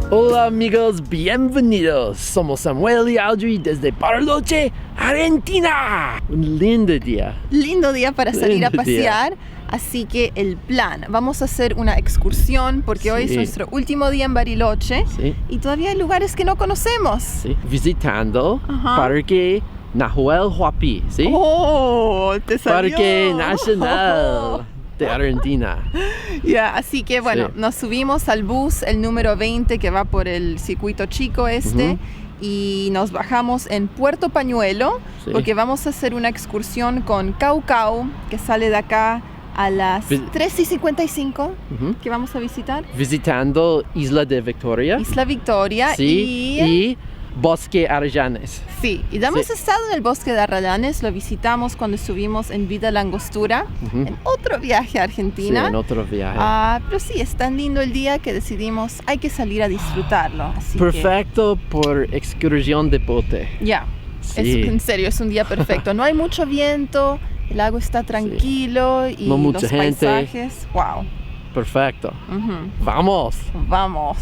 Hola amigos, bienvenidos. Somos Samuel y Audrey desde Bariloche, Argentina. Un lindo día. Lindo día para salir a pasear. Así que el plan, vamos a hacer una excursión porque hoy es nuestro último día en Bariloche y todavía hay lugares que no conocemos. Visitando Parque Nahuel Huapi, ¿sí? ¡Oh! ¡Te salió! Parque Nacional de Argentina. Así que bueno, nos subimos al bus, el número 20 que va por el circuito chico y nos bajamos en Puerto Pañuelo porque vamos a hacer una excursión con Cau Cau que sale de acá a las 3:55 que vamos a visitar. Visitando Isla Victoria. Isla Victoria y Bosque Arrayanes. Sí, y ya hemos estado en el Bosque de Arrayanes, lo visitamos cuando estuvimos en Vida Langostura, en otro viaje a Argentina. Sí, en otro viaje. Pero sí, es tan lindo el día que decidimos, hay que salir a disfrutarlo. Así perfecto por excursión de bote. En serio, es un día perfecto. No hay mucho viento, el lago está tranquilo y no mucha los gente. Paisajes, wow. Perfecto. Vamos. Vamos.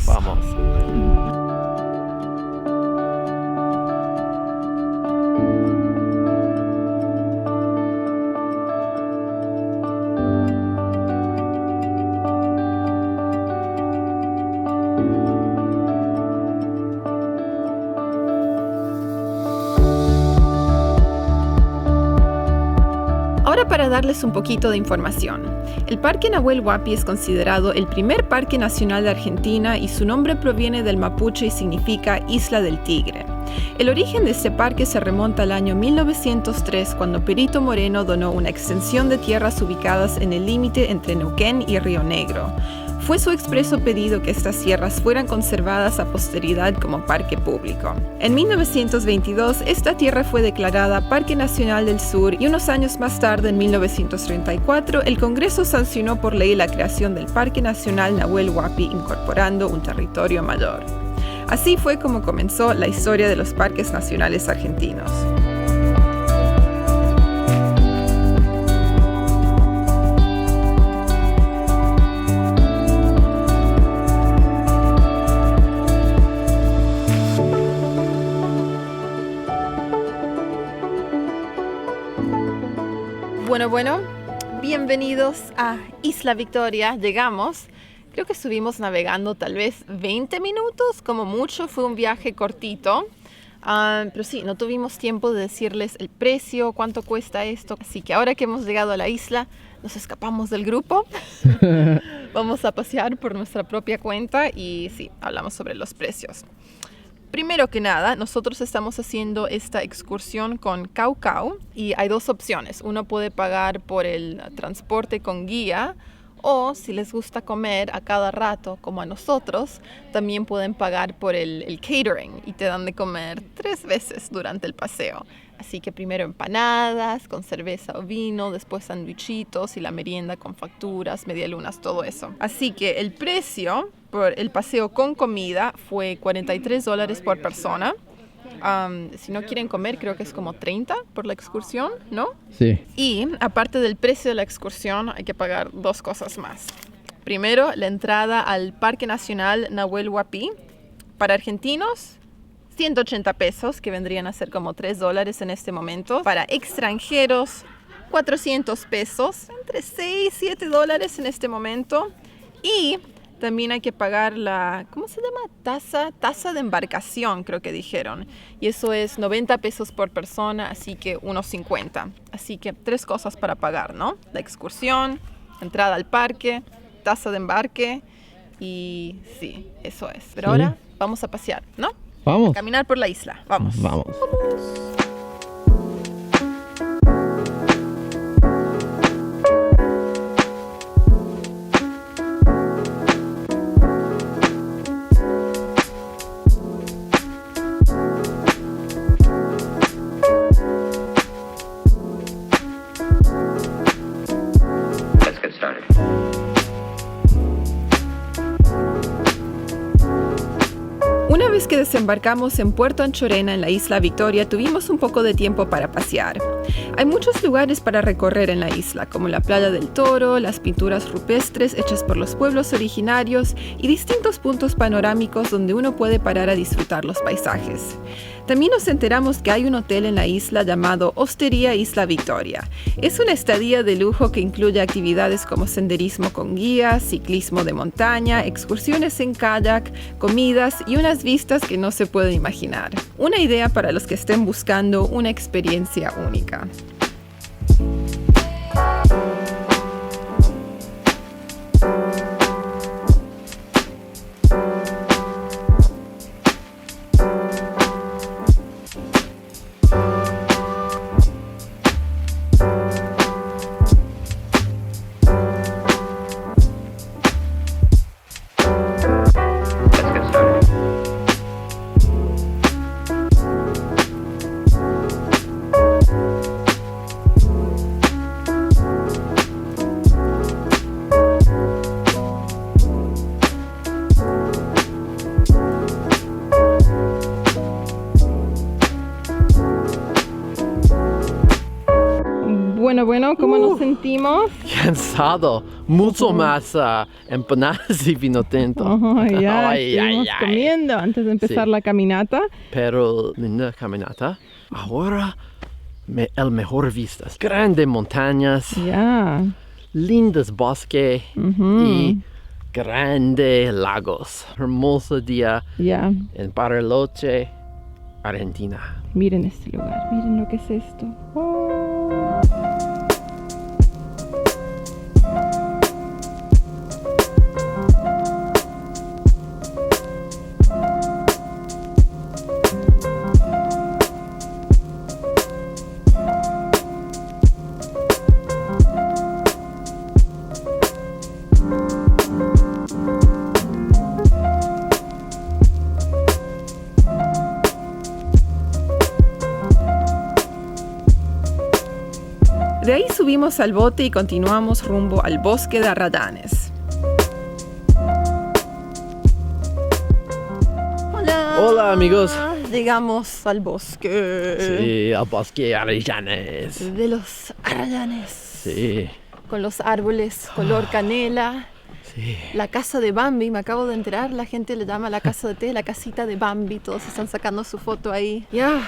Ahora para darles un poquito de información. El Parque Nahuel Huapi es considerado el primer parque nacional de Argentina y su nombre proviene del mapuche y significa Isla del Tigre. El origen de este parque se remonta al año 1903 cuando Perito Moreno donó una extensión de tierras ubicadas en el límite entre Neuquén y Río Negro. Fue su expreso pedido que estas tierras fueran conservadas a posteridad como parque público. En 1922, esta tierra fue declarada Parque Nacional del Sur y unos años más tarde, en 1934, el Congreso sancionó por ley la creación del Parque Nacional Nahuel Huapi, incorporando un territorio mayor. Así fue como comenzó la historia de los parques nacionales argentinos. Bueno, bienvenidos a Isla Victoria. Llegamos, creo que estuvimos navegando tal vez 20 minutos, como mucho, fue un viaje cortito. Pero sí, no tuvimos tiempo de decirles el precio, cuánto cuesta esto. Así que ahora que hemos llegado a la isla, nos escapamos del grupo. Vamos a pasear por nuestra propia cuenta y sí, hablamos sobre los precios. Primero que nada, nosotros estamos haciendo esta excursión con Cau Cau y hay dos opciones. Uno puede pagar por el transporte con guía o si les gusta comer a cada rato, como a nosotros, también pueden pagar por el catering y te dan de comer 3 veces durante el paseo. Así que primero empanadas con cerveza o vino, después sandwichitos y la merienda con facturas, medialunas, todo eso. Así que el precio por el paseo con comida fue $43 por persona. Si no quieren comer, creo que es como 30 por la excursión, ¿no? Sí. Y aparte del precio de la excursión, hay que pagar 2 cosas más. Primero, la entrada al Parque Nacional Nahuel Huapi. Para argentinos, 180 pesos, que vendrían a ser como $3 en este momento. Para extranjeros, 400 pesos, entre 6 y $7 en este momento. Y también hay que pagar la, ¿cómo se llama? Tasa de embarcación, creo que dijeron. Y eso es 90 pesos por persona, así que unos 50. Así que 3 cosas para pagar, ¿no? La excursión, entrada al parque tasa de embarque y sí, eso es. Pero Sí. ahora vamos a pasear, ¿no? Vamos. Caminar por la isla. Vamos. Vamos. Let's get started. Una vez que desembarcamos en Puerto Anchorena, en la isla Victoria, tuvimos un poco de tiempo para pasear. Hay muchos lugares para recorrer en la isla, como la Playa del Toro, las pinturas rupestres hechas por los pueblos originarios y distintos puntos panorámicos donde uno puede parar a disfrutar los paisajes. También nos enteramos que hay un hotel en la isla llamado Hostería Isla Victoria. Es una estadía de lujo que incluye actividades como senderismo con guías, ciclismo de montaña, excursiones en kayak, comidas y unas vistas que no se pueden imaginar. Una idea para los que estén buscando una experiencia única. Let's get started. Bueno, ¿cómo nos sentimos? Cansado. Mucho más empanadas y vino tinto. Ay, Estuvimos comiendo antes de empezar Sí. la caminata. Pero linda caminata. Ahora el mejor vistas. Grandes montañas, Ya. lindos bosques y grandes lagos. Hermoso día Ya. en Bariloche, Argentina. Miren este lugar, miren lo que es esto. De ahí subimos al bote y continuamos rumbo al bosque de Arradanes. Hola, amigos. Llegamos al bosque Sí, al bosque Arellanes. de los Arradanes. Sí, Con los árboles color canela. sí. La casa de Bambi, me acabo de enterar, la gente le llama la casa de té, la casita de Bambi, todos están sacando su foto ahí. Ya.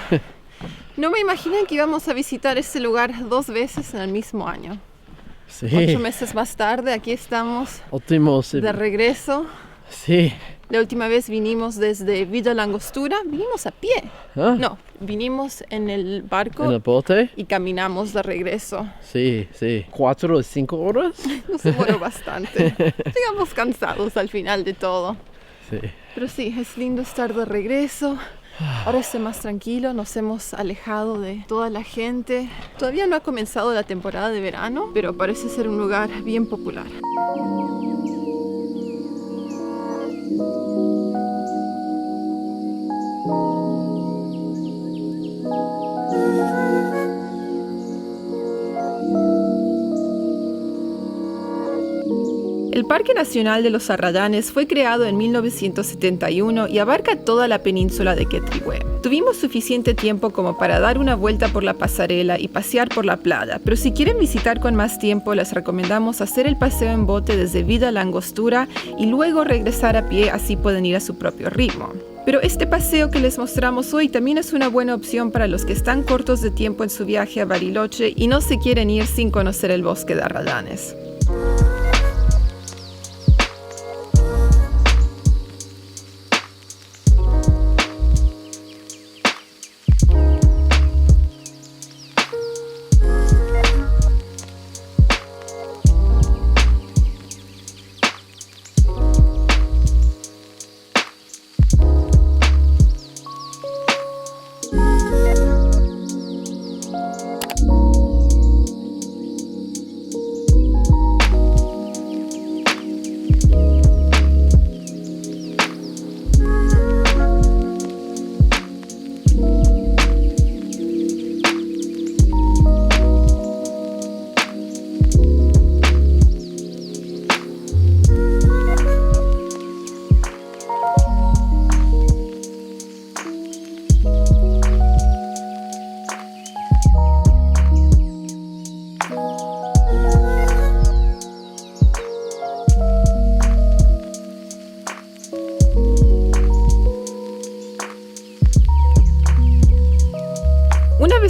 No me imaginé que íbamos a visitar ese lugar 2 veces en el mismo año. Sí. 8 meses más tarde, aquí estamos Últimos. de regreso. Sí. La última vez vinimos desde Villa Langostura, vinimos a pie. ¿Ah? No, vinimos en el barco ¿En el bote? y caminamos de regreso. Sí, sí. 4 o 5 horas. Nos demoró bastante. Llegamos cansados al final de todo. Sí. Pero sí, es lindo estar de regreso. Ahora estoy más tranquilo, nos hemos alejado de toda la gente. Todavía no ha comenzado la temporada de verano, pero parece ser un lugar bien popular. El Parque Nacional de los Arradanes fue creado en 1971 y abarca toda la península de Quetrihue. Tuvimos suficiente tiempo como para dar una vuelta por la pasarela y pasear por la playa, pero si quieren visitar con más tiempo, les recomendamos hacer el paseo en bote desde Villa Langostura y luego regresar a pie, así pueden ir a su propio ritmo. Pero este paseo que les mostramos hoy también es una buena opción para los que están cortos de tiempo en su viaje a Bariloche y no se quieren ir sin conocer el bosque de Arradanes.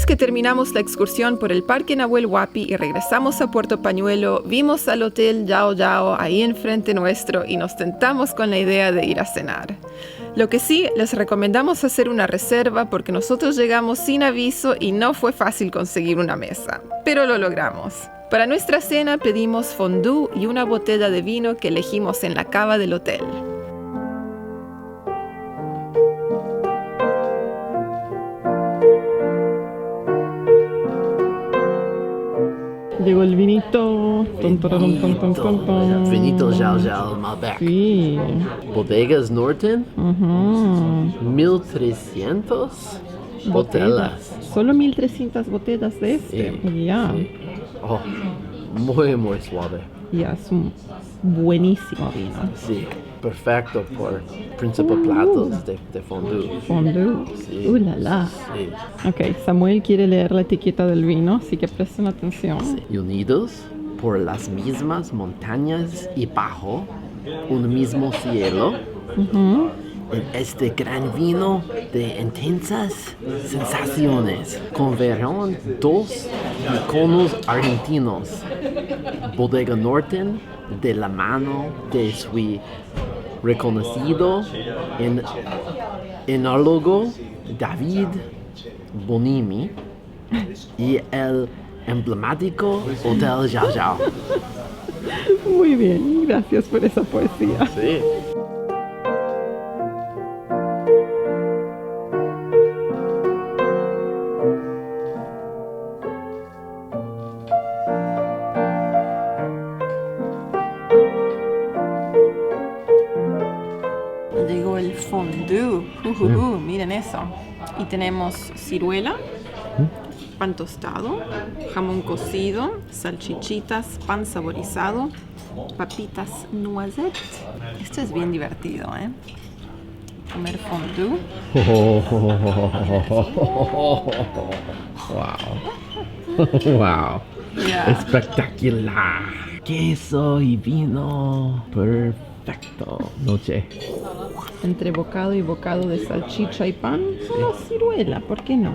que terminamos la excursión por el Parque Nahuel Huapi y regresamos a Puerto Pañuelo, vimos al Hotel Yao Yao ahí enfrente nuestro y nos tentamos con la idea de ir a cenar. Lo que sí, les recomendamos hacer una reserva porque nosotros llegamos sin aviso y no fue fácil conseguir una mesa, pero lo logramos. Para nuestra cena pedimos fondue y una botella de vino que elegimos en la cava del hotel. Llegó el vinito. Vinito Zhao Zhao Malbec. Sí. Bodegas Norton. 1300 botellas. Solo 1300 botellas de este. Sí. Ya. Oh, muy suave. Ya, es un buenísimo vino. Sí, perfecto por principal platos de fondue. Fondue. Sí. La la. Sí. Ok, Samuel quiere leer la etiqueta del vino, así que presten atención. Y unidos por las mismas montañas y bajo un mismo cielo, en este gran vino de intensas sensaciones, convergen dos iconos argentinos, Bodega Norton, de la mano de su reconocido enólogo David Bonini, y el emblemático Hotel Yao Yao. Muy bien, gracias por esa poesía. Sí. Llegó el fondue. Miren eso. Y tenemos ciruela, pan tostado, jamón cocido, salchichitas, pan saborizado, papitas noisette. Esto es bien divertido, ¿eh? Comer fondue. Wow. Yeah. Espectacular. Queso y vino. Perfecto. Noche. Entre bocado y bocado de salchicha y pan, solo ciruela, ¿por qué no?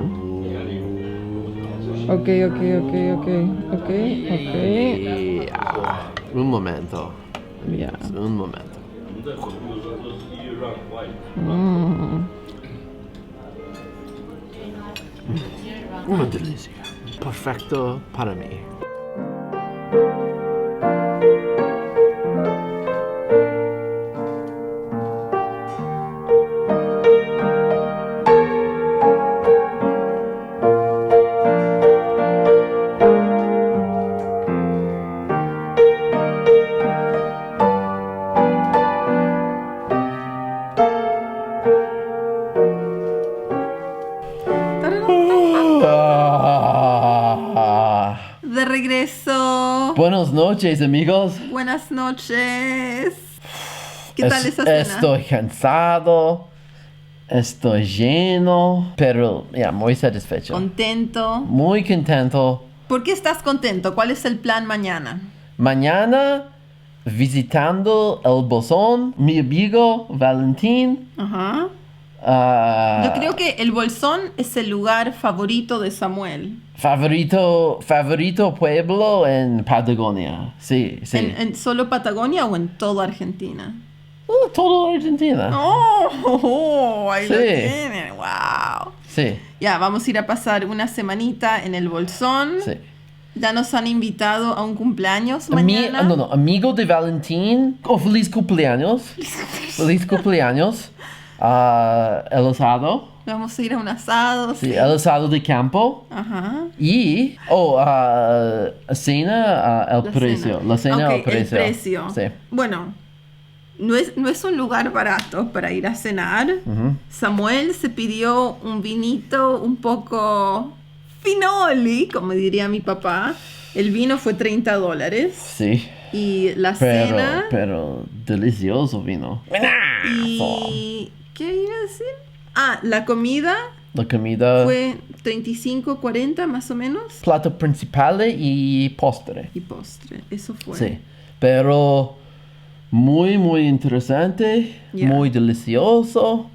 Ok. Un momento. Ya. Un momento. Una delicia. Perfecto para mí. De regreso. Buenas noches, amigos. Buenas noches. ¿Qué tal esa cena? Estoy cansado. Estoy lleno. Pero ya, muy satisfecho. Contento. Muy contento. ¿Por qué estás contento? ¿Cuál es el plan mañana? Mañana, visitando el Bolsón, mi amigo Valentín. Ajá. Ah, Yo creo que el Bolsón es el lugar favorito de Samuel. favorito pueblo en Patagonia. Sí. ¿En solo Patagonia o en toda Argentina? Toda Argentina. ¡Oh! Ahí lo Sí. tienen. ¡Wow! Sí. Ya, vamos a ir a pasar una semanita en el Bolsón. Sí. Ya nos han invitado a un cumpleaños mañana. Amigo de Valentín. Oh, feliz cumpleaños. Feliz cumpleaños. El asado. Vamos a ir a un asado. Sí, el asado de campo. Ajá. Y, cena, el precio. La cena, Ok, el precio. el precio. Sí. Bueno, no es un lugar barato para ir a cenar. Samuel se pidió un vinito un poco finoli, como diría mi papá. El vino fue $30. Sí. Y la cena... Pero delicioso vino. ¿Y qué iba a decir? La comida La comida, fue 35, 40 más o menos. plato principal y postre. Y postre, eso fue. Sí. Pero muy interesante, Yeah. muy delicioso,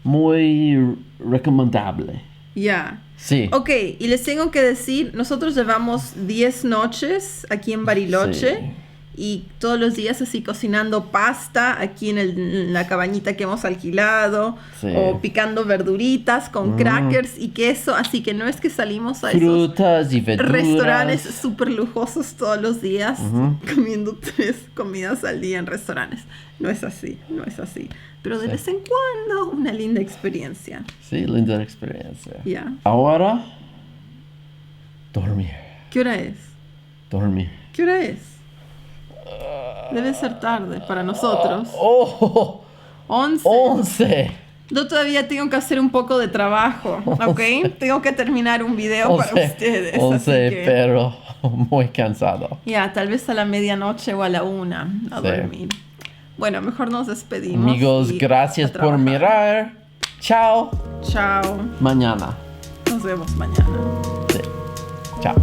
muy recomendable. Ya. Sí. Ok, y les tengo que decir, nosotros llevamos 10 noches aquí en Bariloche. Sí. Y todos los días así cocinando pasta aquí en la cabañita que hemos alquilado. Sí. O picando verduritas con crackers y queso. Así que no es que salimos a esos Frutas y verduras. restaurantes súper lujosos todos los días, comiendo 3 comidas al día en restaurantes. No es así, no es así. Pero de vez en cuando, una linda experiencia. Sí, linda experiencia. Ya. Ahora, dormir. ¿Qué hora es? Dormir. ¿Qué hora es? Debe ser tarde para nosotros. ¡Oh! 11. 11. Yo todavía tengo que hacer un poco de trabajo, ¿ok? Tengo que terminar un video para ustedes. 11, así que, pero muy cansado. ya, tal vez a la medianoche o a la 1 a Sí. dormir. Bueno, mejor nos despedimos. Amigos, y gracias a por trabajar. mirar. Chao. Chao. Mañana. Nos vemos mañana. Sí. Chao.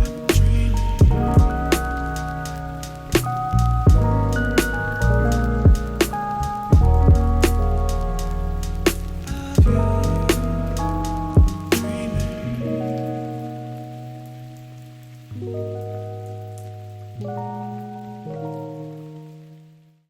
Dreaming.